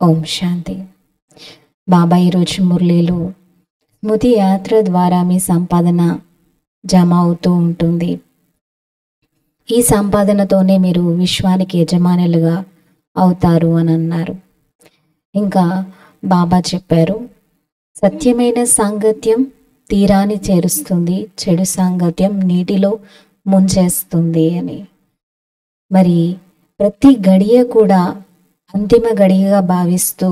ఓం శాంతి. బాబా ఈరోజు మురళీలో స్మృతి యాత్ర ద్వారా మీ సంపాదన జమ అవుతూ ఉంటుంది. ఈ సంపాదనతోనే మీరు విశ్వానికి యజమానులుగా అవుతారు అని అన్నారు. ఇంకా బాబా చెప్పారు, సత్యమైన సాంగత్యం తీరాన్ని చేరుస్తుంది, చెడు సాంగత్యం నీటిలో ముంచేస్తుంది అని. మరి ప్రతి గడియ కూడా అంతిమ గడియగా భావిస్తూ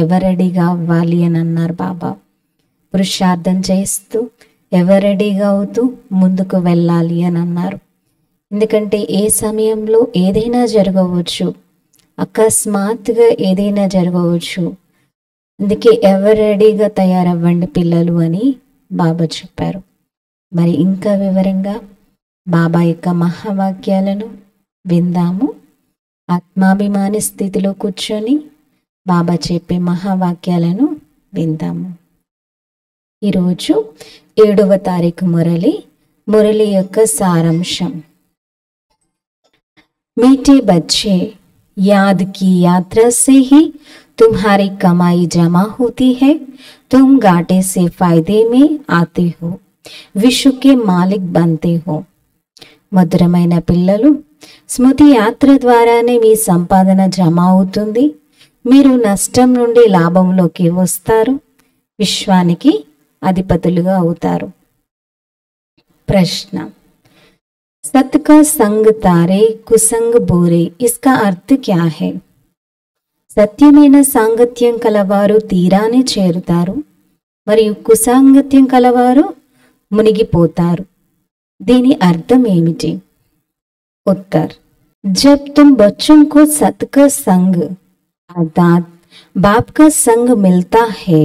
ఎవరెడీగా అవ్వాలి అని అన్నారు బాబా. పురుషార్థం చేస్తూ ఎవరెడీగా అవుతూ ముందుకు వెళ్ళాలి అని అన్నారు. ఎందుకంటే ఏ సమయంలో ఏదైనా జరగవచ్చు, అకస్మాత్తుగా ఏదైనా జరగవచ్చు. అందుకే ఎవరెడీగా తయారవ్వండి పిల్లలు అని బాబా చెప్పారు. మరి ఇంకా వివరంగా బాబా యొక్క మహావాక్యాలను విందాము. ఆత్మాభిమాని స్థితిలో కూర్చొని బాబా చెప్పే మహావాక్యాలను విందాము. ఈరోజు 7వ తారీఖు మురళి యొక్క సారాంశం. मीठे बच्चे, याद की यात्रा से ही तुम्हारी कमाई जमा होती है। तुम घाटे से फायदे में आते हो, विश्व के मालिक बनते हो. మధురమైన పిల్లలు, స్మృతి యాత్ర ద్వారానే మీ సంపాదన జమ అవుతుంది. మీరు నష్టం నుండి లాభంలోకి వస్తారు, విశ్వానికి అధిపతులుగా అవుతారు. ప్రశ్న, सत का संग तारे कुसंग बोरे, इसका अर्थ क्या है? సత్యమైన సాంగత్యం కలవారు తీరాన్ని చేరుతారు మరియు కుసాంగత్యం కలవారు మునిగిపోతారు. దీని అర్థం ఏమిటి? उत्तर, जब तुम बच्चों को सत का संग अर्थात बाप का संग मिलता है,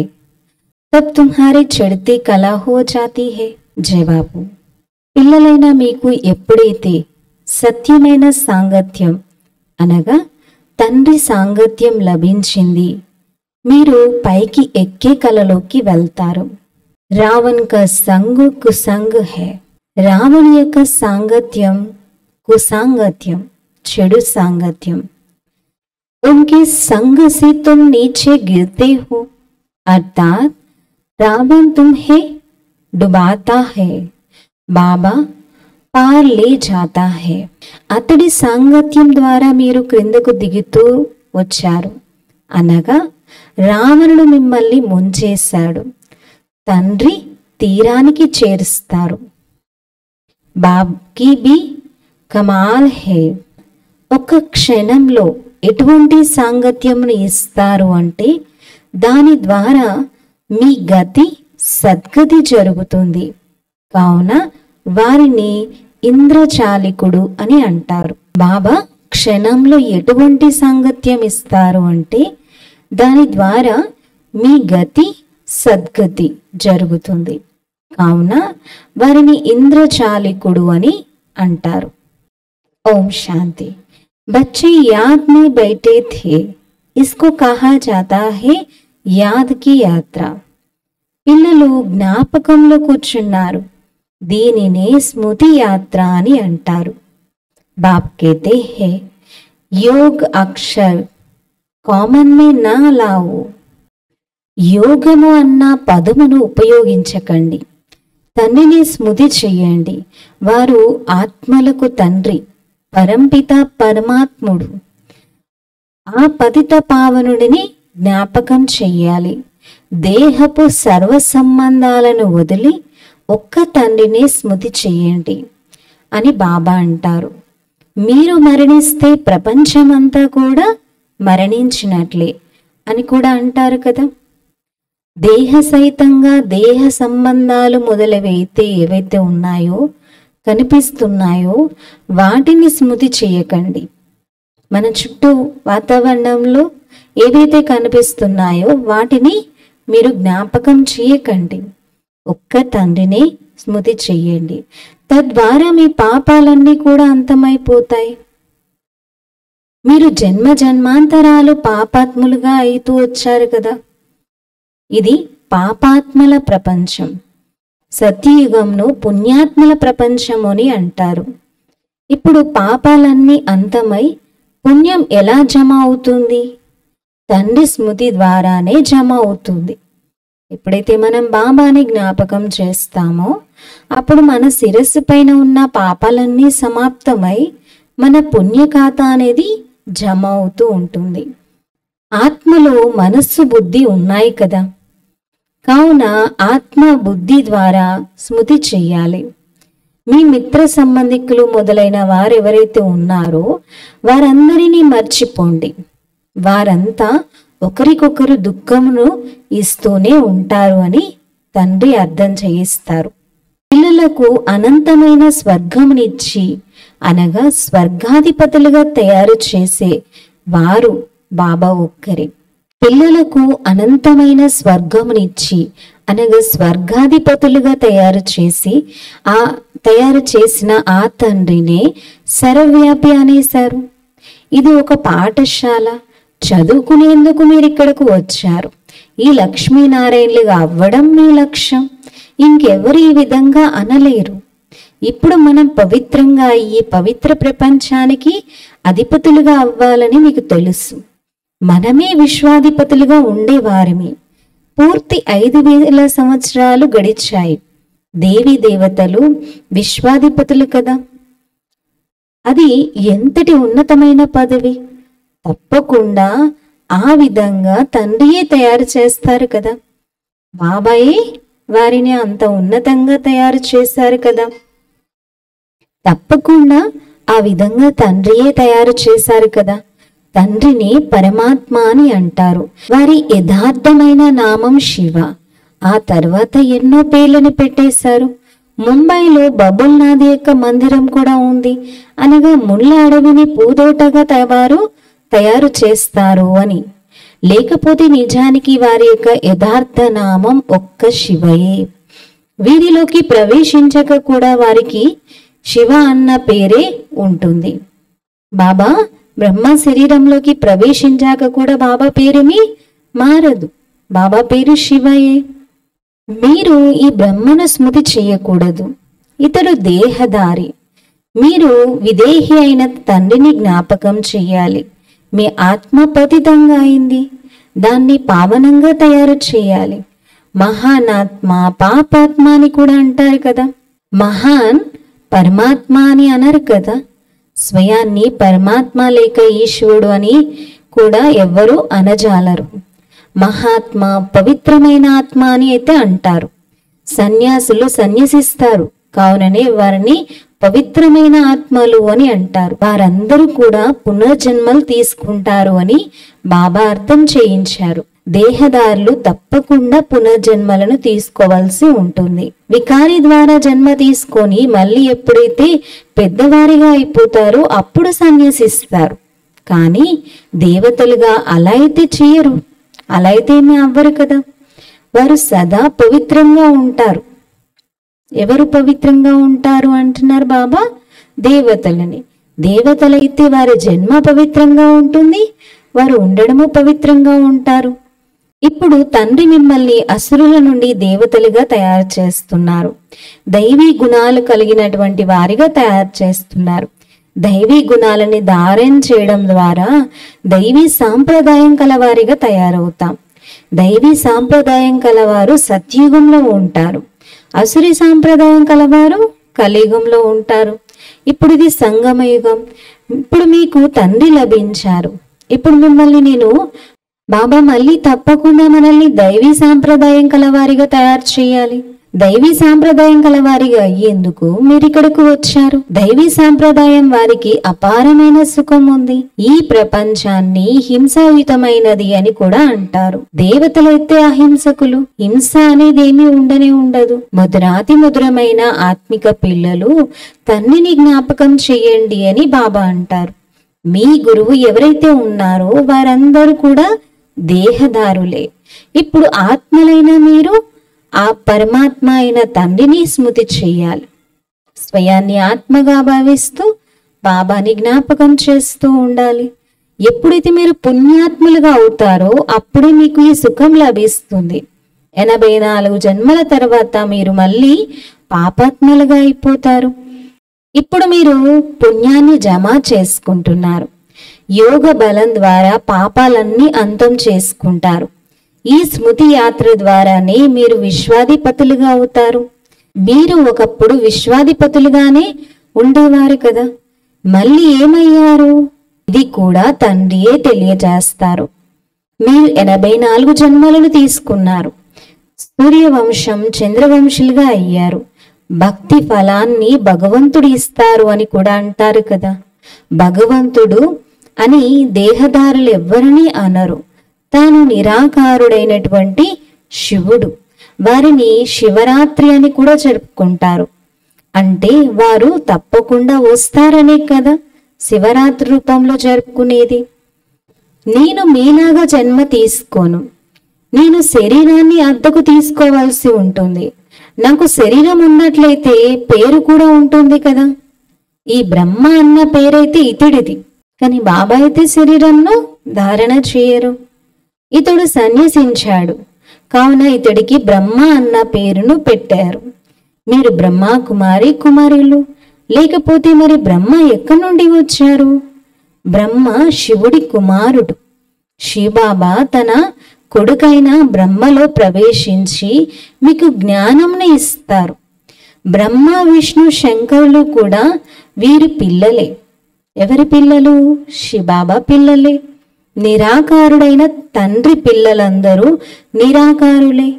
तब तुम्हारी चढ़ती कला हो जाती है. जवाबु, పిల్లలైన మీకు ఎప్పుడైతే సత్యమైన సాంగత్యం అనగా తండ్రి సాంగత్యం లభించింది, మీరు పైకి ఎక్కే కలలోకి వెళ్తారు. రావణ్ కా సంగ్ కుసంగ్ హై. రావణ్ యొక్క సాంగత్యం కుసాంగత్యం, చెడు సాంగత్యం. उनके संग से तुम नीचे गिरते हो, अर्थात रावण तुम्हें डुबाता है, బాబా పార్ లే జాతా హే. అతడి సాంగత్యం ద్వారా మీరు క్రిందకు దిగుతూ వచ్చారు, అనగా రావణుడు మిమ్మల్ని ముంచేశాడు, తండ్రి తీరానికి చేరుస్తారు. బాబ్కి బి కమాల్ హే. ఒక క్షణంలో ఎటువంటి సాంగత్యమును ఇస్తారు అంటే దాని ద్వారా మీ గతి సద్గతి జరుగుతుంది. కావున వారిని ఇంద్రచాలికుడు అని అంటారు. బాబా క్షణంలో ఎటువంటి సాంగత్యం ఇస్తారు అంటే దాని ద్వారా మీ గతి సద్గతి జరుగుతుంది. కావున వారిని ఇంద్రచాలికుడు అని అంటారు. ఓం శాంతి. बच्चे याद में बैठे थे, इसको कहा जाता है याद की यात्रा. పిల్లలు జ్ఞాపకంలో కూర్చున్నారు, దీనినే స్మృతి యాత్ర అని అంటారు. బాప్ कहते हैं, योग अक्षर కామన్ మే నా లావు. యోగము అన్న పదమును ఉపయోగించకండి, తండ్రిని స్మృతి చెయ్యండి. వారు ఆత్మలకు తండ్రి, పరంపిత పరమాత్ముడు. ఆ పతిత పావనుడిని జ్ఞాపకం చెయ్యాలి. దేహపు సర్వ సంబంధాలను వదిలి ఒక్క తండ్రిని స్మృతి చెయ్యండి అని బాబా అంటారు. మీరు మరణిస్తే ప్రపంచమంతా కూడా మరణించినట్లే అని కూడా అంటారు కదా. దేహ సహితంగా దేహ సంబంధాలు మొదలవైతే ఏవైతే ఉన్నాయో కనిపిస్తున్నాయో వాటిని స్మృతి చేయకండి. మన చుట్టూ వాతావరణంలో ఏవైతే కనిపిస్తున్నాయో వాటిని మీరు జ్ఞాపకం చేయకండి, ఒక్క తండ్రిని స్మృతి చెయ్యండి. తద్వారా మీ పాపాలన్నీ కూడా అంతమైపోతాయి. మీరు జన్మ జన్మాంతరాలు పాపాత్ములుగా అయితూ వచ్చారు కదా. ఇది పాపాత్మల ప్రపంచం. సత్యయుగంను పుణ్యాత్మల ప్రపంచము అని అంటారు. ఇప్పుడు పాపాలన్నీ అంతమై పుణ్యం ఎలా జమ అవుతుంది? తండ్రి స్మృతి ద్వారానే జమ అవుతుంది. ఎప్పుడైతే మనం బాబాని జ్ఞాపకం చేస్తామో అప్పుడు మన శిరస్సు పైన ఉన్న పాపాలన్నీ సమాప్తమై మన పుణ్య ఖాతా అనేది జమ అవుతూ ఉంటుంది. ఆత్మలో మనస్సు బుద్ధి ఉన్నాయి కదా, కావున ఆత్మ బుద్ధి ద్వారా స్మృతి చెయ్యాలి. మీ మిత్ర సంబంధికులు మొదలైన వారెవరైతే ఉన్నారో వారందరినీ మర్చిపోండి. వారంతా ఒకరికొకరు దుఃఖమును ఇస్తూనే ఉంటారు అని తండ్రి అర్థం చేయిస్తారు. పిల్లలకు అనంతమైన స్వర్గమునిచ్చి అనగా స్వర్గాధిపతులుగా తయారు చేసే వారు బాబా ఒక్కరే. పిల్లలకు అనంతమైన స్వర్గమునిచ్చి అనగా స్వర్గాధిపతులుగా తయారు చేసిన ఆ తండ్రినే సర్వవ్యాపి అనేశారు. ఇది ఒక పాఠశాల. చదువుకునేందుకు మీరు ఇక్కడకు వచ్చారు. ఈ లక్ష్మీనారాయణలుగా అవ్వడం మీ లక్ష్యం. ఇంకెవరు ఈ విధంగా అనలేరు. ఇప్పుడు మనం పవిత్రంగా ఈ పవిత్ర ప్రపంచానికి అధిపతులుగా అవ్వాలని మీకు తెలుసు. మనమే విశ్వాధిపతులుగా ఉండేవారిమి. పూర్తి 5000 సంవత్సరాలు గడిచాయి. దేవీ దేవతలు విశ్వాధిపతులు కదా. అది ఎంతటి ఉన్నతమైన పదవి. తప్పకుండా ఆ విధంగా తండ్రియే తయారు చేస్తారు కదా. బాబాయే వారిని అంత ఉన్నతంగా తయారు చేశారు కదా. తప్పకుండా ఆ విధంగా తండ్రియే తయారు చేశారు కదా. తండ్రిని పరమాత్మ అని అంటారు. వారి యథార్థమైన నామం శివ. ఆ తర్వాత ఎన్నో పేర్లను పెట్టేశారు. ముంబైలో బబుల్నాథ్ యొక్క మందిరం కూడా ఉంది. అనగా ముళ్ళ అడవిని పూదోటగా వారు తయారు చేస్తారు అని. లేకపోతే నిజానికి వారి యొక్క యథార్థ నామం ఒక్క శివయే. వీరిలోకి ప్రవేశించక కూడా వారికి శివ అన్న పేరే ఉంటుంది. బాబా బ్రహ్మ శరీరంలోకి ప్రవేశించాక కూడా బాబా పేరుని మారదు. బాబా పేరు శివయే. మీరు ఈ బ్రహ్మను స్మృతి చేయకూడదు. ఇతడు దేహదారి. మీరు విదేహి అయిన తండ్రిని జ్ఞాపకం చెయ్యాలి. మీ ఆత్మ పతితంగా అయింది. దాన్ని పావనంగా తయారు చేయాలి. మహానాత్మ పాపాత్మ అని కూడా అంటారు కదా. మహాన్ పరమాత్మ అని అనరు కదా. స్వయాన్ని పరమాత్మ లేక ఈశ్వరుడు అని కూడా ఎవ్వరూ అనజాలరు. మహాత్మ పవిత్రమైన ఆత్మ అని అయితే అంటారు. సన్యాసులు సన్యసిస్తారు, కావుననే వారిని పవిత్రమైన ఆత్మలు అని అంటారు. వారందరూ కూడా పునర్జన్మలు తీసుకుంటారు అని బాబా అర్థం చేయించారు. దేహదారులు తప్పకుండా పునర్జన్మలను తీసుకోవాల్సి ఉంటుంది. వికారి ద్వారా జన్మ తీసుకొని మళ్ళీ ఎప్పుడైతే పెద్దవారిగా అయిపోతారో అప్పుడు సన్యసిస్తారు. కానీ దేవతలుగా అలా అయితే చేయరు. అలా అయితే ఏమీ అవ్వరు కదా. వారు సదా పవిత్రంగా ఉంటారు. ఎవరు పవిత్రంగా ఉంటారు అంటున్నారు బాబా? దేవతలని. దేవతలైతే వారి జన్మ పవిత్రంగా ఉంటుంది, వారు ఉండడము పవిత్రంగా ఉంటారు. ఇప్పుడు తండ్రి మిమ్మల్ని అసురుల నుండి దేవతలుగా తయారు చేస్తున్నారు. దైవీ గుణాలు కలిగినటువంటి వారిగా తయారు చేస్తున్నారు. దైవీ గుణాలని ధారణ చేయడం ద్వారా దైవీ సాంప్రదాయం కలవారిగా తయారవుతాం. దైవీ సాంప్రదాయం కలవారు సత్యుగంలో ఉంటారు. అసురి సాంప్రదాయం కలవారు కలియుగంలో ఉంటారు. ఇప్పుడు ఇది సంగమయుగం. ఇప్పుడు మీకు తండ్రి లభించారు. ఇప్పుడు మిమ్మల్ని నేను బాబా మళ్ళీ తప్పకుండా మనల్ని దైవీ సాంప్రదాయం కలవారిగా తయారు చేయాలి. దైవీ సాంప్రదాయం కలవారిగా అయ్యేందుకు మీరు ఇక్కడకు వచ్చారు. దైవీ సాంప్రదాయం వారికి అపారమైన సుఖం ఉంది. ఈ ప్రపంచాన్ని హింసాయుతమైనది అని కూడా అంటారు. దేవతలైతే అహింసకులు. హింస అనేది ఏమీ ఉండనే ఉండదు. మధురాతి మధురమైన ఆత్మిక పిల్లలు తండ్రిని జ్ఞాపకం చెయ్యండి అని బాబా అంటారు. మీ గురువు ఎవరైతే ఉన్నారో వారందరూ కూడా దేహదారులే. ఇప్పుడు ఆత్మలైన మీరు ఆ పరమాత్మ అయిన తండ్రిని స్మృతి చెయ్యాలి. స్వయాన్ని ఆత్మగా భావిస్తూ బాబాని జ్ఞాపకం చేస్తూ ఉండాలి. ఎప్పుడైతే మీరు పుణ్యాత్ములుగా అవుతారో అప్పుడే మీకు ఈ సుఖం లభిస్తుంది. 84 జన్మల తర్వాత మీరు మళ్ళీ పాపాత్మలుగా అయిపోతారు. ఇప్పుడు మీరు పుణ్యాన్ని జమ చేసుకుంటున్నారు. యోగ బలం ద్వారా పాపాలన్నీ అంతం చేసుకుంటారు. ఈ స్మృతి యాత్ర ద్వారానే మీరు విశ్వాధిపతులుగా అవుతారు. మీరు ఒకప్పుడు విశ్వాధిపతులుగానే ఉండేవారు కదా, మళ్ళీ ఏమయ్యారు? ఇది కూడా తండ్రియే తెలియజేస్తారు. మీరు 84 జన్మలను తీసుకున్నారు. సూర్యవంశం చంద్రవంశులుగా అయ్యారు. భక్తి ఫలాన్ని భగవంతుడు ఇస్తారు అని కూడా అంటారు కదా. భగవంతుడు అని దేహదారులు ఎవ్వరినీ అనరు. తాను నిరాకారుడైనటువంటి శివుడు. వారిని శివరాత్రి అని కూడా జరుపుకుంటారు. అంటే వారు తప్పకుండా వస్తారనే కదా శివరాత్రి రూపంలో జరుపుకునేది. నేను మీలాగా జన్మ తీసుకోను. నేను శరీరాన్ని అద్దెకు తీసుకోవాల్సి ఉంటుంది. నాకు శరీరం ఉన్నట్లయితే పేరు కూడా ఉంటుంది కదా. ఈ బ్రహ్మ అన్న పేరైతే ఇతడిది, కానీ బాబా అయితే శరీరంలో ధారణ చేయరు. ఇతడు సన్యసించాడు, కావున ఇతడికి బ్రహ్మ అన్న పేరును పెట్టారు. మీరు బ్రహ్మ కుమారి కుమారులు. లేకపోతే మరి బ్రహ్మ ఎక్కడి నుండి వచ్చారు? బ్రహ్మ శివుడి కుమారుడు. శివబాబా తన కొడుకైన బ్రహ్మలో ప్రవేశించి మీకు జ్ఞానంను ఇస్తారు. బ్రహ్మ విష్ణు శంకరులు కూడా వీరి పిల్లలే. ఎవరి పిల్లలు? శివబాబా పిల్లలే. నిరాకారుడైన తండ్రి పిల్లలందరూ నిరాకారులే.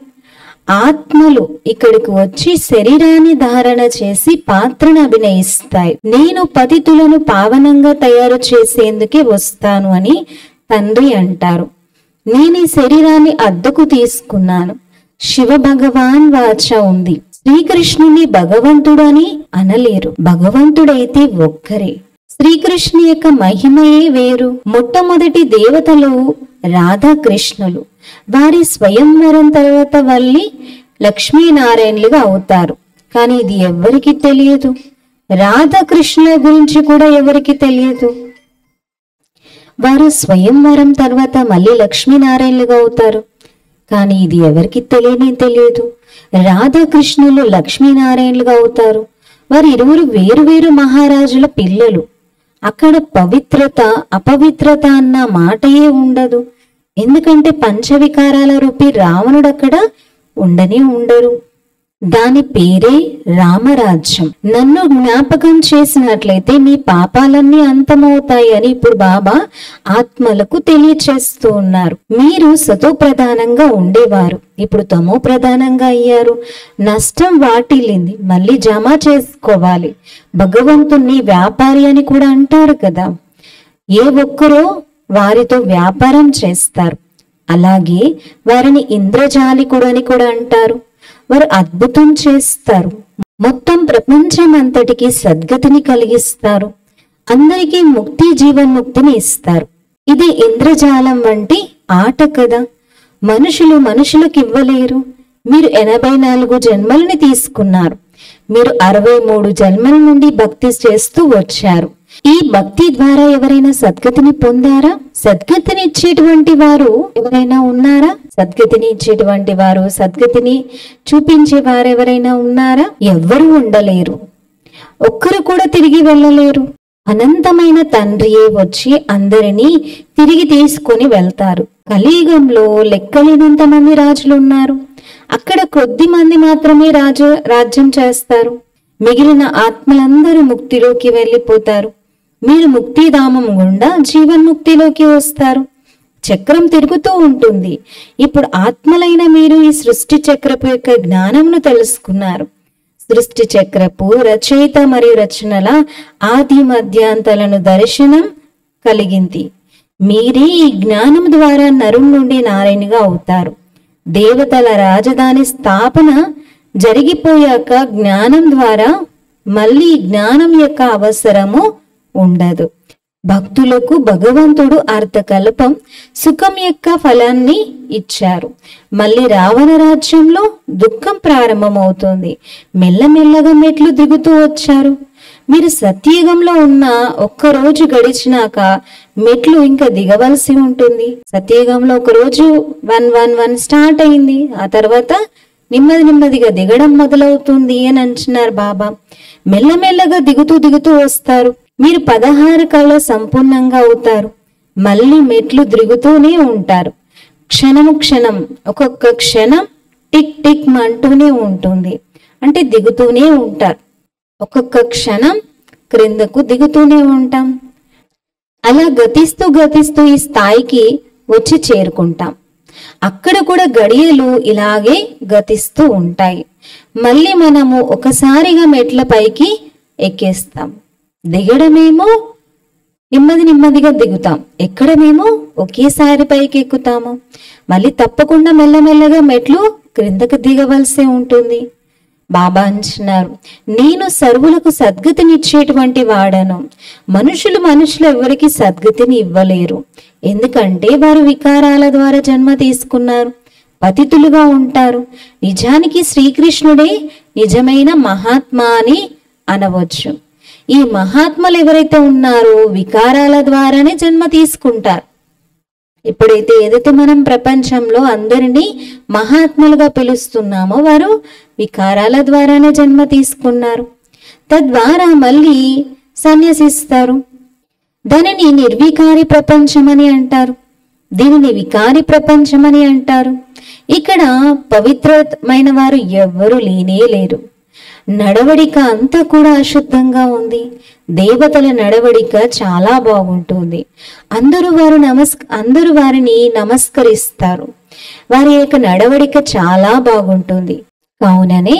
ఆత్మలు ఇక్కడికి వచ్చి శరీరాన్ని ధారణ చేసి పాత్రను అభినయిస్తాయి. నేను పతితులను పావనంగా తయారు చేసేందుకే వస్తాను అని తండ్రి అంటారు. నేను ఈ శరీరాన్ని అద్దెకు తీసుకున్నాను. శివ భగవాన్ వాచ ఉంది. శ్రీకృష్ణుని భగవంతుడు అని అనలేరు. భగవంతుడైతే ఒక్కరే. శ్రీకృష్ణు యొక్క మహిమయే వేరు. మొట్టమొదటి దేవతలు రాధాకృష్ణులు. వారి స్వయంవరం తర్వాత వల్లి లక్ష్మీనారాయణులుగా అవుతారు. కానీ ఇది ఎవరికి తెలియదు. రాధాకృష్ణుల గురించి కూడా ఎవరికి తెలియదు. వారు స్వయంవరం తర్వాత మళ్ళీ లక్ష్మీనారాయణులుగా అవుతారు. కానీ ఇది ఎవరికి తెలియదు. రాధాకృష్ణులు లక్ష్మీనారాయణులుగా అవుతారు. వారు ఇరువురు వేరు వేరు మహారాజుల పిల్లలు. అక్కడ పవిత్రత అపవిత్రత అన్న మాటయే ఉండదు. ఎందుకంటే పంచవికారాల రూపి రావణుడు అక్కడ ఉండరు. దాని పేరే రామరాజ్యం. నన్ను జ్ఞాపకం చేసినట్లయితే మీ పాపాలన్నీ అంతమవుతాయి అని ఇప్పుడు బాబా ఆత్మలకు తెలియచేస్తూ ఉన్నారు. మీరు సతో ప్రధానంగా ఉండేవారు, ఇప్పుడు తమో ప్రధానంగా అయ్యారు. నష్టం వాటిల్లింది, మళ్ళీ జమ చేసుకోవాలి. భగవంతుణ్ణి వ్యాపారి అని కూడా అంటారు కదా. ఏ ఒక్కరో వారితో వ్యాపారం చేస్తారు. అలాగే వారిని ఇంద్రజాలికుడు అని కూడా అంటారు. వారు అద్భుతం చేస్తారు. మొత్తం ప్రపంచం అంతటికి సద్గతిని కలిగిస్తారు. అందరికీ ముక్తి జీవన్ముక్తిని ఇస్తారు. ఇది ఇంద్రజాలం వంటి ఆట కదా. మనుషులకు ఇవ్వలేరు. మీరు 84 జన్మలని తీసుకున్నారు. మీరు 63 జన్మల నుండి భక్తి చేస్తూ వచ్చారు. ఈ భక్తి ద్వారా ఎవరైనా సద్గతిని పొందారా? సద్గతిని ఇచ్చేటువంటి వారు ఎవరైనా ఉన్నారా? సద్గతిని ఇచ్చేటువంటి వారు, సద్గతిని చూపించే వారు ఎవరైనా ఉన్నారా? ఎవ్వరూ ఉండలేరు. ఒక్కరు కూడా తిరిగి వెళ్ళలేరు. అనంతమైన తండ్రియే వచ్చి అందరినీ తిరిగి తీసుకొని వెళ్తారు. కలియుగంలో లెక్కలేనంత మంది రాజులు ఉన్నారు. అక్కడ కొద్ది మంది మాత్రమే రాజ్యం చేస్తారు. మిగిలిన ఆత్మలందరూ ముక్తిలోకి వెళ్ళిపోతారు. మీరు ముక్తిధామం గుండా జీవన్ముక్తిలోకి వస్తారు. చక్రం తిరుగుతూ ఉంటుంది. ఇప్పుడు ఆత్మలైన మీరు ఈ సృష్టి చక్రపు యొక్క జ్ఞానంను తెలుసుకున్నారు. సృష్టి చక్రపు రచయిత మరియు రచనల ఆది మధ్యాంతాలను దర్శనం కలిగింది. మీరే ఈ జ్ఞానం ద్వారా నరుం నుండి నారాయణగా అవుతారు. దేవతల రాజధాని స్థాపన జరిగిపోయాక జ్ఞానం ద్వారా మళ్ళీ జ్ఞానం యొక్క అవసరము ఉండదు. భక్తులకు భగవంతుడు అర్థకల్పం సుఖం యొక్క ఫలాన్ని ఇచ్చారు. మళ్ళీ రావణ రాజ్యంలో దుఃఖం ప్రారంభమవుతుంది. మెల్లమెల్లగా మెట్లు దిగుతూ వచ్చారు. మీరు సత్యయుగంలో ఉన్న ఒక్కరోజు గడిచినాక మెట్లు ఇంకా దిగవలసి ఉంటుంది. సత్యయుగంలో ఒక రోజు 111 స్టార్ట్ అయింది. ఆ తర్వాత నెమ్మదిగా దిగడం మొదలవుతుంది అని అంటున్నారు బాబా. మెల్లమెల్లగా దిగుతూ వస్తారు. మీరు 16 కళ్ళ సంపూర్ణంగా అవుతారు. మళ్ళీ మెట్లు దిగుతూనే ఉంటారు. క్షణము క్షణం ఒక్కొక్క క్షణం టిక్ టిక్ అంటూనే ఉంటుంది. అంటే దిగుతూనే ఉంటారు. ఒక్కొక్క క్షణం క్రిందకు దిగుతూనే ఉంటాం. అలా గతిస్తూ గతిస్తూ ఈ స్థాయికి వచ్చి చేరుకుంటాం. అక్కడ కూడా గడియలు ఇలాగే గతిస్తూ ఉంటాయి. మళ్ళీ మనము ఒకసారిగా మెట్ల పైకి ఎక్కేస్తాం. దిగడమేమో నెమ్మది నెమ్మదిగా దిగుతాం, ఎక్కడమేమో ఒకేసారి పైకి ఎక్కుతాము. మళ్ళీ తప్పకుండా మెల్లమెల్లగా మెట్లు క్రిందకు దిగవలసి ఉంటుంది. బాబా అంటున్నారు, నేను సర్వులకు సద్గతినిచ్చేటువంటి వాడను. మనుషులు ఎవరికి సద్గతిని ఇవ్వలేరు. ఎందుకంటే వారు వికారాల ద్వారా జన్మ తీసుకున్నారు, పతితులుగా ఉంటారు. నిజానికి శ్రీకృష్ణుడే నిజమైన మహాత్మా అని అనవచ్చు. ఈ మహాత్ములు ఎవరైతే ఉన్నారో వికారాల ద్వారానే జన్మ తీసుకుంటారు. ఎప్పుడైతే ఏదైతే మనం ప్రపంచంలో అందరినీ మహాత్ములుగా పిలుస్తున్నామో వారు వికారాల ద్వారానే జన్మ తీసుకున్నారు. తద్వారా మళ్ళీ సన్యసిస్తారు. దానిని నిర్వికారి ప్రపంచమని అంటారు, దీనిని వికారి ప్రపంచమని అంటారు. ఇక్కడ పవిత్రమైన వారు ఎవ్వరూ లేనే లేరు. నడవడిక అంతా కూడా అశుద్ధంగా ఉంది. దేవతల నడవడిక చాలా బాగుంటుంది. అందరూ వారిని నమస్కరిస్తారు. వారి యొక్క నడవడిక చాలా బాగుంటుంది. కావుననే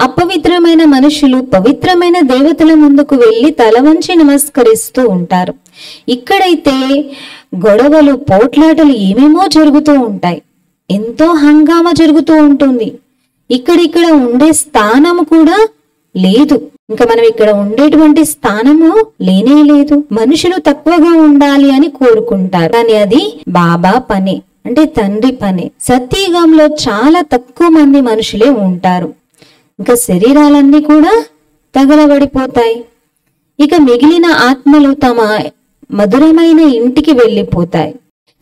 అపవిత్రమైన మనుషులు పవిత్రమైన దేవతల ముందుకు వెళ్ళి తల వంచి నమస్కరిస్తూ ఉంటారు. ఇక్కడైతే గొడవలు, పోట్లాటలు ఏమేమో జరుగుతూ ఉంటాయి. ఎంతో హంగామా జరుగుతూ ఉంటుంది. ఇక్కడిక్కడ ఉండే స్థానము కూడా లేదు. ఇంకా మనం ఇక్కడ ఉండేటువంటి స్థానము లేనే లేదు. మనుషులు తక్కువగా ఉండాలి అని కోరుకుంటారు, కానీ అది బాబా పని, అంటే తండ్రి పని. సత్యయుగంలో చాలా తక్కువ మంది మనుషులే ఉంటారు. ఇంకా శరీరాలన్నీ కూడా తగలబడిపోతాయి. ఇక మిగిలిన ఆత్మలు తమ మధురమైన ఇంటికి వెళ్ళిపోతాయి.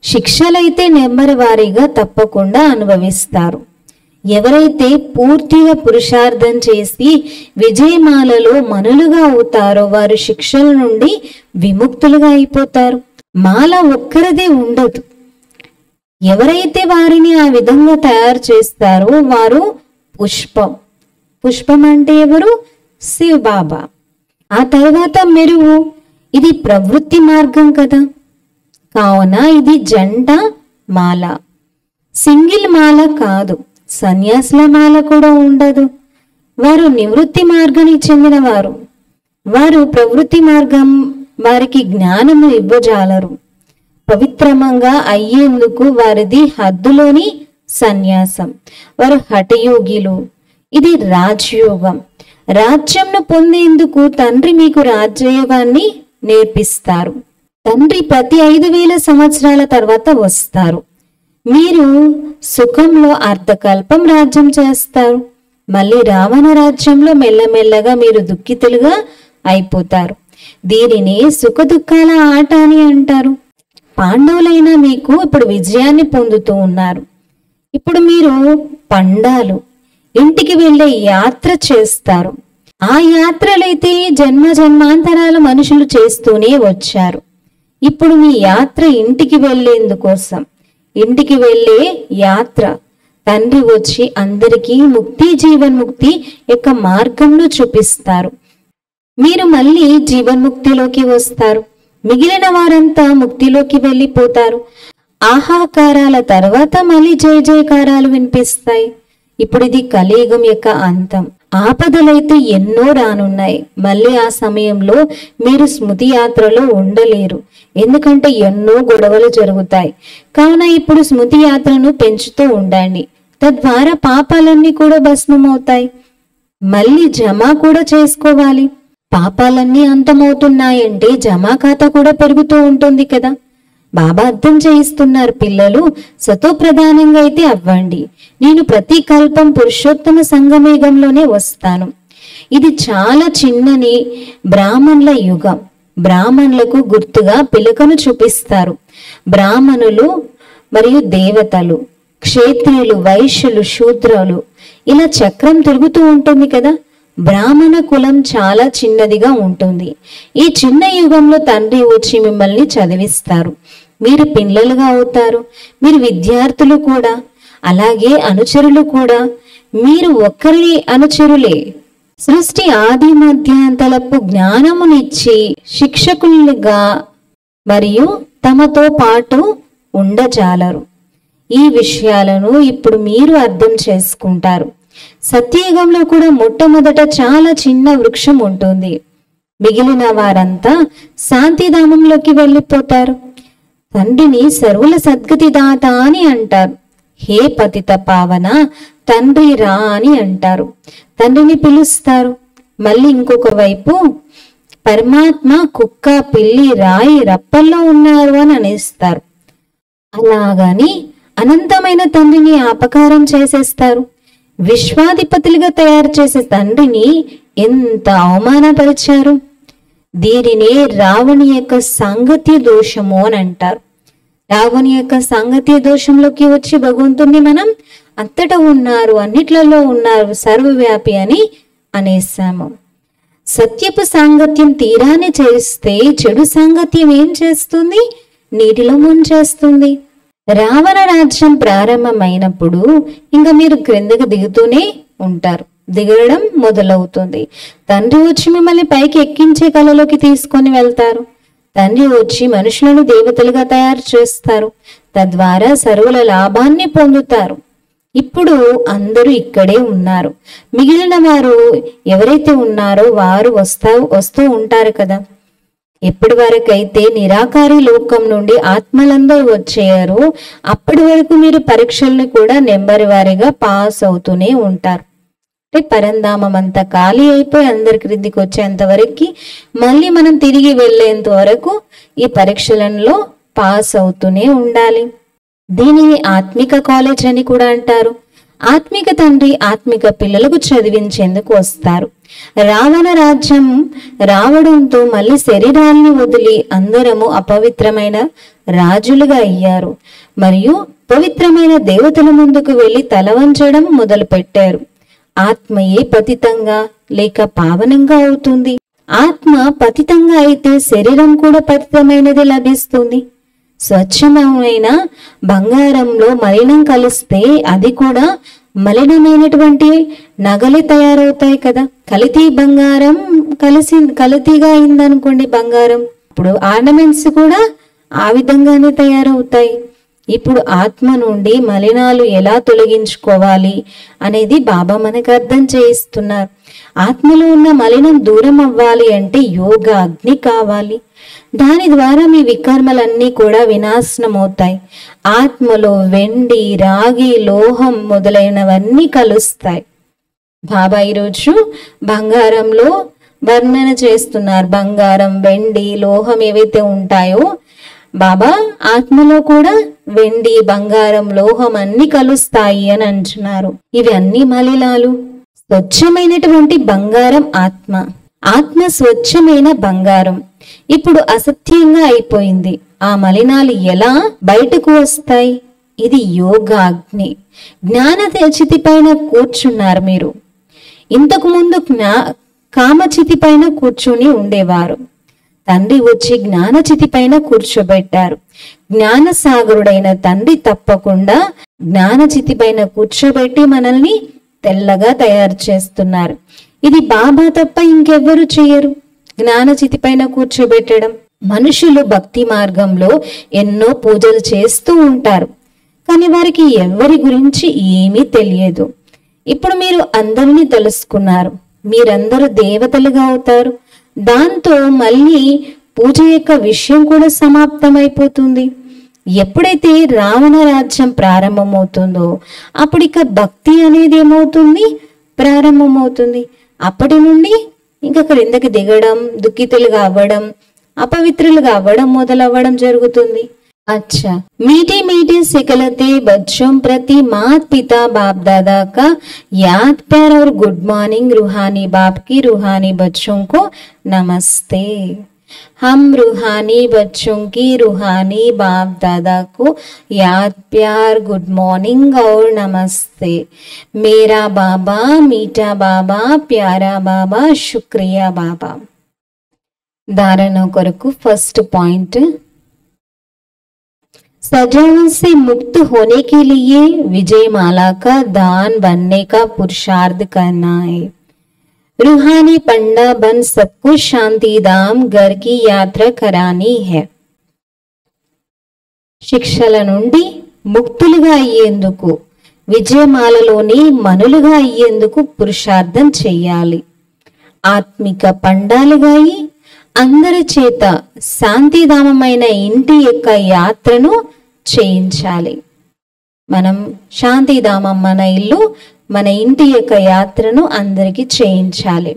శిక్షలైతే నెమ్మది వారీగా తప్పకుండా అనుభవిస్తారు. ఎవరైతే పూర్తిగా పురుషార్థం చేసి విజయమాలలో మనులుగా అవుతారో వారు శిక్షల నుండి విముక్తులుగా అయిపోతారు. మాల ఒక్కరిదే ఉండదు. ఎవరైతే వారిని ఆ విధంగా తయారు చేస్తారో వారు పుష్పం అంటే ఎవరు? శివ్ బాబా. ఆ తర్వాత మెరుగు. ఇది ప్రవృత్తి మార్గం కదా, కావున ఇది జంట మాల, సింగిల్ మాల కాదు. సన్యాసుల మాల కూడా ఉండదు. వారు నివృత్తి మార్గానికి చెందినవారు. వారు ప్రవృత్తి మార్గం వారికి జ్ఞానము ఇవ్వజాలరు. పవిత్రమంగా అయ్యేందుకు వారిది హద్దులోని సన్యాసం. వారు హఠయోగిలు. ఇది రాజయోగం. రాజ్యంను పొందేందుకు తండ్రి మీకు రాజయోగాన్ని నేర్పిస్తారు. తండ్రి ప్రతి 5000 సంవత్సరాల తర్వాత వస్తారు. మీరు సుఖంలో అర్ధకల్పం రాజ్యం చేస్తారు. మళ్ళీ రావణ రాజ్యంలో మెల్లమెల్లగా మీరు దుఃఖితులుగా అయిపోతారు. దీనిని సుఖ దుఃఖాల ఆట అని అంటారు. పాండవులైన మీకు ఇప్పుడు విజయాన్ని పొందుతూ ఉన్నారు. ఇప్పుడు మీరు పండాలు ఇంటికి వెళ్ళే యాత్ర చేస్తారు. ఆ యాత్రలైతే జన్మ జన్మాంతరాల మనుషులు చేస్తూనే వచ్చారు. ఇప్పుడు మీ యాత్ర ఇంటికి వెళ్ళేందుకోసం, ఇంటికి వెళ్ళే యాత్ర. తండ్రి వచ్చి అందరికీ ముక్తి, జీవన్ముక్తి యొక్క మార్గంను చూపిస్తారు. మీరు మళ్ళీ జీవన్ముక్తిలోకి వస్తారు. మిగిలిన వారంతా ముక్తిలోకి వెళ్ళిపోతారు. ఆహాకారాల తర్వాత మళ్ళీ జయ జయకారాలు వినిపిస్తాయి. ఇప్పుడు ఇది కలియుగం యొక్క అంతం. ఆపదలైతే ఎన్నో రానున్నాయి. మళ్ళీ ఆ సమయంలో మీరు స్మృతి యాత్రలో ఉండలేరు, ఎందుకంటే ఎన్నో గొడవలు జరుగుతాయి. కావున ఇప్పుడు స్మృతి యాత్రను పెంచుతూ ఉండండి. తద్వారా పాపాలన్నీ కూడా భస్మమవుతాయి. మళ్ళీ జమా కూడా చేసుకోవాలి. పాపాలన్నీ అంతమవుతున్నాయంటే జమా ఖాతా కూడా పెరుగుతూ ఉంటుంది కదా. బాబా అర్థం చేయిస్తున్నారు, పిల్లలు సతో ప్రధానంగా అయితే అవ్వండి. నేను ప్రతి కల్పం పురుషోత్తమ సంగమేగంలోనే వస్తాను. ఇది చాలా చిన్నని బ్రాహ్మణుల యుగం. బ్రాహ్మణులకు గుర్తుగా పిలకను చూపిస్తారు. బ్రాహ్మణులు మరియు దేవతలు, క్షేత్రియులు, వైశ్యులు, శూద్రులు, ఇలా చక్రం తిరుగుతూ ఉంటుంది కదా. బ్రాహ్మణ కులం చాలా చిన్నదిగా ఉంటుంది. ఈ చిన్న యుగంలో తండ్రి వచ్చి మిమ్మల్ని చదివిస్తారు. మీరు పిల్లలుగా అవుతారు, మీరు విద్యార్థులు కూడా, అలాగే అనుచరులు కూడా. మీరు ఒక్కరి అనుచరులే. సృష్టి ఆది మధ్యాంతలపు జ్ఞానమునిచ్చి శిక్షకులుగా మరియు తమతో పాటు ఉండజాలరు. ఈ విషయాలను ఇప్పుడు మీరు అర్థం చేసుకుంటారు. సత్యయుగంలో కూడా మొట్టమొదట చాలా చిన్న వృక్షం ఉంటుంది. మిగిలిన వారంతా శాంతిధామంలోకి వెళ్ళిపోతారు. తండ్రిని సర్వుల సద్గతి దాత అని అంటారు. హే పతిత పావన తండ్రి రా అని అంటారు. తండ్రిని పిలుస్తారు. మళ్ళీ ఇంకొక వైపు పరమాత్మ కుక్క, పిల్లి, రాయి, రప్పల్లో ఉన్నారు అని అనేస్తారు. అలాగని అనంతమైన తండ్రిని అపకారం చేసేస్తారు. విశ్వాధిపతులుగా తయారు చేసే తండ్రిని ఎంత అవమానపరిచారు. దీనినే రావణి యొక్క సాంగత్య దోషము అని అంటారు. రావణి యొక్క సాంగత్య దోషంలోకి వచ్చి భగవంతుణ్ణి మనం అంతటా ఉన్నారు, అన్నిట్లలో ఉన్నారు, సర్వవ్యాపి అని అనేసాము. సత్యపు సాంగత్యం తీరాన్ని చేస్తే చెడు సాంగత్యం ఏం చేస్తుంది? నీటిలో ముంచేస్తుంది. రావణ రాజ్యం ప్రారంభమైనప్పుడు ఇంకా మీరు క్రిందకి దిగుతూనే ఉంటారు. దిగడం మొదలవుతుంది. తండ్రి వచ్చి మిమ్మల్ని పైకి ఎక్కించే కళలోకి తీసుకొని వెళ్తారు. తండ్రి వచ్చి మనుషులను దేవతలుగా తయారు చేస్తారు. తద్వారా సర్వుల లాభాన్ని పొందుతారు. ఇప్పుడు అందరూ ఇక్కడే ఉన్నారు. మిగిలిన వారు ఎవరైతే ఉన్నారో వారు వస్తూ ఉంటారు కదా. ఎప్పటి వరకైతే నిరాకారి లోకం నుండి ఆత్మలందరూ వచ్చేయారో అప్పటి వరకు మీరు పరీక్షల్ని కూడా నెంబర్ వారీగా పాస్ అవుతూనే ఉంటారు. పరంధామం అంతా ఖాళీ అయిపోయి అందరి క్రిందికి వచ్చేంత వరకు, మళ్ళీ మనం తిరిగి వెళ్ళేంత వరకు ఈ పరీక్షలలో పాస్ అవుతూనే ఉండాలి. దీనిని ఆత్మిక కాలేజ్ అని కూడా అంటారు. ఆత్మిక తండ్రి ఆత్మిక పిల్లలకు చదివించేందుకు వస్తారు. రావణ రాజ్యం రావడంతో మళ్ళీ శరీరాన్ని వదిలి అందరము అపవిత్రమైన రాజులుగా అయ్యారు మరియు పవిత్రమైన దేవతల ముందుకు వెళ్ళి తల వంచడం మొదలు పెట్టారు. ఆత్మయే పతితంగా లేక పావనంగా అవుతుంది. ఆత్మ పతితంగా అయితే శరీరం కూడా పతితమైనది లభిస్తుంది. స్వచ్ఛమైన బంగారంలో మలినం కలిస్తే అది కూడా మలినమైనటువంటి నగలు తయారవుతాయి కదా. కల్తీ బంగారం కల్తీగా అయిందనుకోండి బంగారం, ఇప్పుడు ఆర్నమెంట్స్ కూడా ఆ విధంగానే తయారవుతాయి. ఇప్పుడు ఆత్మ నుండి మలినాలు ఎలా తొలగించుకోవాలి అనేది బాబా మనకు అర్థం చేయిస్తున్నారు. ఆత్మలో ఉన్న మలినం దూరం అవ్వాలి అంటే యోగ అగ్ని కావాలి. దాని ద్వారా మీ వికర్మలన్నీ కూడా వినాశనం అవుతాయి. ఆత్మలో వెండి, రాగి, లోహం మొదలైనవన్నీ కలుస్తాయి. బాబా ఈరోజు బంగారంలో వర్ణన చేస్తున్నారు. బంగారం, వెండి, లోహం ఏవైతే ఉంటాయో బాబా ఆత్మలో కూడా వెండి, బంగారం, లోహం అన్ని కలుస్తాయి అని అంటున్నారు. ఇవి అన్ని మలినాలు. స్వచ్ఛమైనటువంటి బంగారం ఆత్మ. ఆత్మ స్వచ్ఛమైన బంగారం ఇప్పుడు అసత్యంగా అయిపోయింది. ఆ మలినాలు ఎలా బయటకు వస్తాయి? ఇది యోగాగ్ని. జ్ఞాన చితి పైన కూర్చున్నారు మీరు. ఇంతకు ముందు కామచితి పైన కూర్చుని ఉండేవారు. తండ్రి వచ్చి జ్ఞానచితి పైన కూర్చోబెట్టారు. జ్ఞానసాగరుడైన తండ్రి తప్పకుండా జ్ఞానచితి పైన కూర్చోబెట్టి మనల్ని తెల్లగా తయారు చేస్తున్నారు. ఇది బాబా తప్ప ఇంకెవ్వరు చేయరు. జ్ఞానచితి పైన కూర్చోబెట్టడం. మనుషులు భక్తి మార్గంలో ఎన్నో పూజలు చేస్తూ ఉంటారు, కానీ వారికి ఎవరి గురించి ఏమీ తెలియదు. ఇప్పుడు మీరు అందరినీ తెలుసుకున్నారు. మీరందరూ దేవతలుగా అవుతారు. దాంతో మళ్ళీ పూజ యొక్క విషయం కూడా సమాప్తమైపోతుంది. ఎప్పుడైతే రావణ రాజ్యం ప్రారంభమవుతుందో అప్పుడు ఇక భక్తి అనేది ఏమవుతుంది? ప్రారంభమవుతుంది. అప్పటి నుండి ఇంకా క్రిందకి దిగడం, దుఃఖితులుగా అవ్వడం, అపవిత్రులుగా అవ్వడం మొదలవ్వడం జరుగుతుంది. अच्छा, मीठे मीठे सिकलते बच्चों प्रति मात पिता बाप दादा का याद प्यार और गुड मॉर्निंग रूहानी बाप की रूहानी बच्चों को नमस्ते। हम रूहानी बच्चों की रूहानी बाप दादा को याद प्यार गुड मॉर्निंग और नमस्ते। मेरा बाबा मीठा बाबा प्यारा बाबा शुक्रिया बाबा। धारण कोरकु फर्स्ट पॉइंट सजाओं से मुक्त होने के लिए विजय माला का दान बनने का पुरुषार्थ करना है। रूहानी पंडा बन सबको शांति धाम घर की यात्रा करानी है। శిక్షల నుండి ముక్తులుగా అయ్యేందుకు విజయమాలలోని మనులుగా అయ్యేందుకు పురుషార్థం చెయ్యాలి. ఆత్మిక పండాలుగా అయి అందరి చేత శాంతిధామమైన ఇంటి యొక్క యాత్రను చేయించాలి. మనం శాంతిధామం మన ఇల్లు, మన ఇంటి యొక్క యాత్రను అందరికీ చేయించాలి.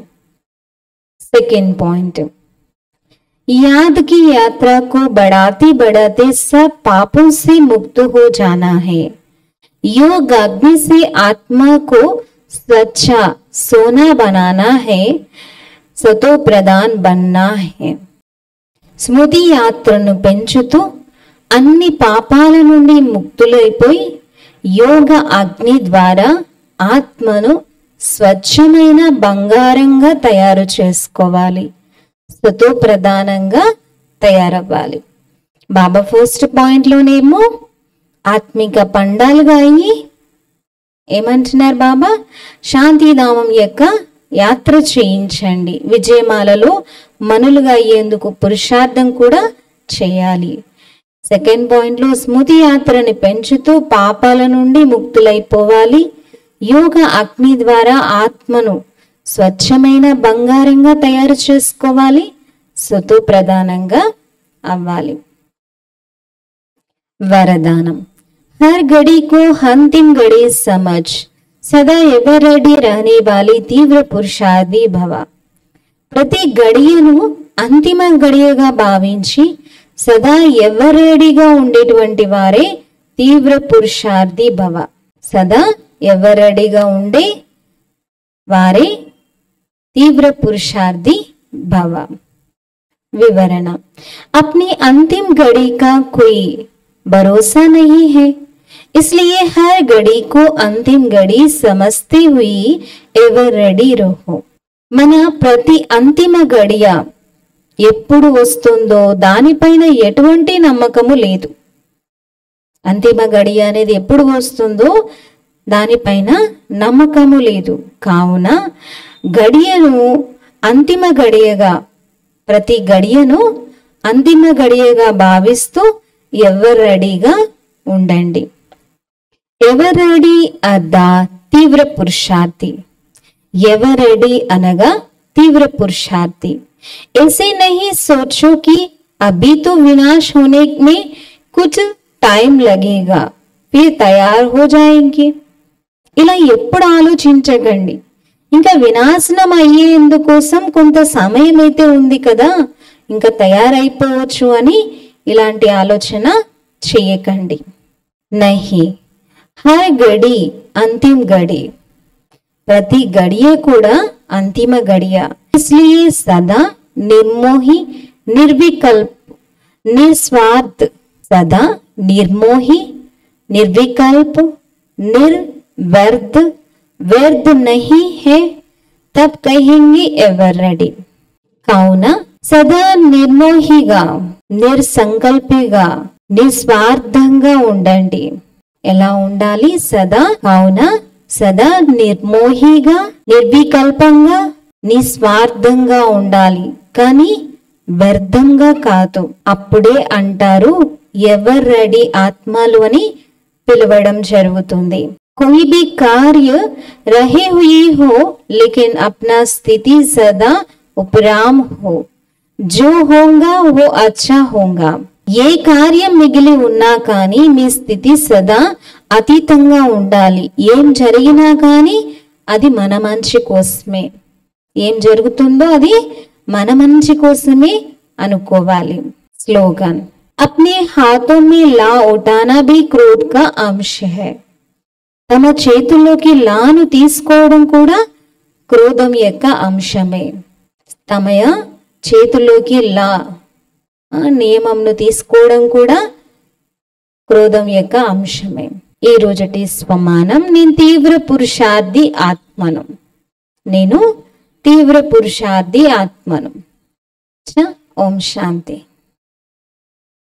सेकेंड पॉइंट, याद की यात्रा को बढ़ाते बढ़ाते सब पापों से मुक्त हो जाना है। योग अग्नि से आत्मा को स्वच्छ सोना बनाना है, सतो प्रधान बनना है. స్మృతి యాత్రను పెంచుతూ అన్ని పాపాల నుండి ముక్తులైపోయి యోగ అగ్ని ద్వారా ఆత్మను స్వచ్ఛమైన బంగారంగా తయారు చేసుకోవాలి, సతో ప్రధానంగా తయారవ్వాలి. బాబా ఫస్ట్ పాయింట్లోనేమో ఆత్మిక పండాలుగా అయ్యి ఏమంటున్నారు బాబా, శాంతిధామం యొక్క యాత్ర చేయించండి, విజయమాలలో మనులుగా అయ్యేందుకు పురుషార్థం కూడా చేయాలి. సెకండ్ పాయింట్లో స్మృతి యాత్రని పెంచుతూ పాపాల నుండి ముక్తులైపోవాలి, యోగ అగ్ని ద్వారా ఆత్మను స్వచ్ఛమైన బంగారంగా తయారు చేసుకోవాలి, సతో ప్రధానంగా అవ్వాలి. वरदानम, हर घड़ी को अंतिम घड़ी समझ सदा एवर रेडी रहने वाली तीव्र पुरुषार्थी भव. ప్రతి గడియను అంతిమ గడియగా భావించి సదా ఎవర్ రెడీగా ఉండేటువంటి వారే తీవ్ర పురుషార్థి భవ. సదా ఎవర్ రెడీగా ఉండే వారే తీవ్ర పురుషార్థి భవ. వివరణ, अपनी अंतिम घड़ी का कोई भरोसा नहीं है, इसलिए हर घड़ी को अंतिम घड़ी समझते हुए एवर रेडी रहो. మన ప్రతి అంతిమ గడియ ఎప్పుడు వస్తుందో దానిపైన ఎటువంటి నమ్మకము లేదు. అంతిమ గడియ అనేది ఎప్పుడు వస్తుందో దానిపైన నమ్మకము లేదు. కావున గడియను అంతిమ గడియగా, ప్రతి గడియను అంతిమ గడియగా భావిస్తూ ఎవర్ రెడీగా ఉండండి. ఎవర్ రెడీ అద్దా తీవ్ర పురుషార్థి. ఎవర్ రెడీ అనగా తీవ్ర పురుషార్థి. ऐसे नहीं सोचो कि अभी तो विनाश होने में कुछ टाइम लगेगा फिर तैयार हो जाएंगे. ఇలా ఎప్పుడు ఆలోచించకండి, ఇంకా వినాశనం అయ్యేందుకోసం కొంత సమయం అయితే ఉంది కదా, ఇంకా తయారైపోవచ్చు అని ఇలాంటి ఆలోచన చేయకండి. నహి, హర్ గడి అంతిమ గడి. ప్రతి గడియ కూడా అంతిమ గడియ. इसलिए सदा निर्मोही निर्विकल्प निस्वार्थ, सदा निर्मोही निर्विकल्प निर्व्यर्थ व्यर्थ नहीं है तब कहेंगे एवर रेडी. కావున సదా నిర్మోహిగా, నిర్సంకల్పిగా, నిస్వార్థంగా ఉండండి. ఎలా ఉండాలి? సదా, కావున సదా నిర్మోహిగా, నిర్వికల్పంగా, నిస్వార్థంగా ఉండాలి, కానీ వ్యర్థంగా కాదు. అప్పుడే అంటారు ఎవర్ రెడీ ఆత్మలు అని పిలవడం జరుగుతుంది. कोई भी कार्य रहे हुए हो लेकिन अपना स्थिति सदा उपराम हो, जो होगा वो अच्छा होगा. ఏ కార్యం మిగిలి ఉన్నా కానీ మీ స్థితి సదా అతీతంగా ఉండాలి. ఏం జరిగినా కానీ అది మన మంచి కోసమే. ఏం జరుగుతుందో అది మన మంచి కోసమే అనుకోవాలి. స్లోగన్, अपने हाथों में ला उठाना भी क्रोध का अंश है. తమ చేతుల్లోకి లాను తీసుకోవడం కూడా క్రోధం యొక్క అంశమే. తమ చేతుల్లోకి లా నియమంను తీసుకోవడం కూడా క్రోధం యొక్క అంశమే. ఈ రోజటి స్వమానం, నేను తీవ్ర పురుషార్థి ఆత్మను. నేను తీవ్ర పురుషార్థి ఆత్మను. ఓం శాంతి.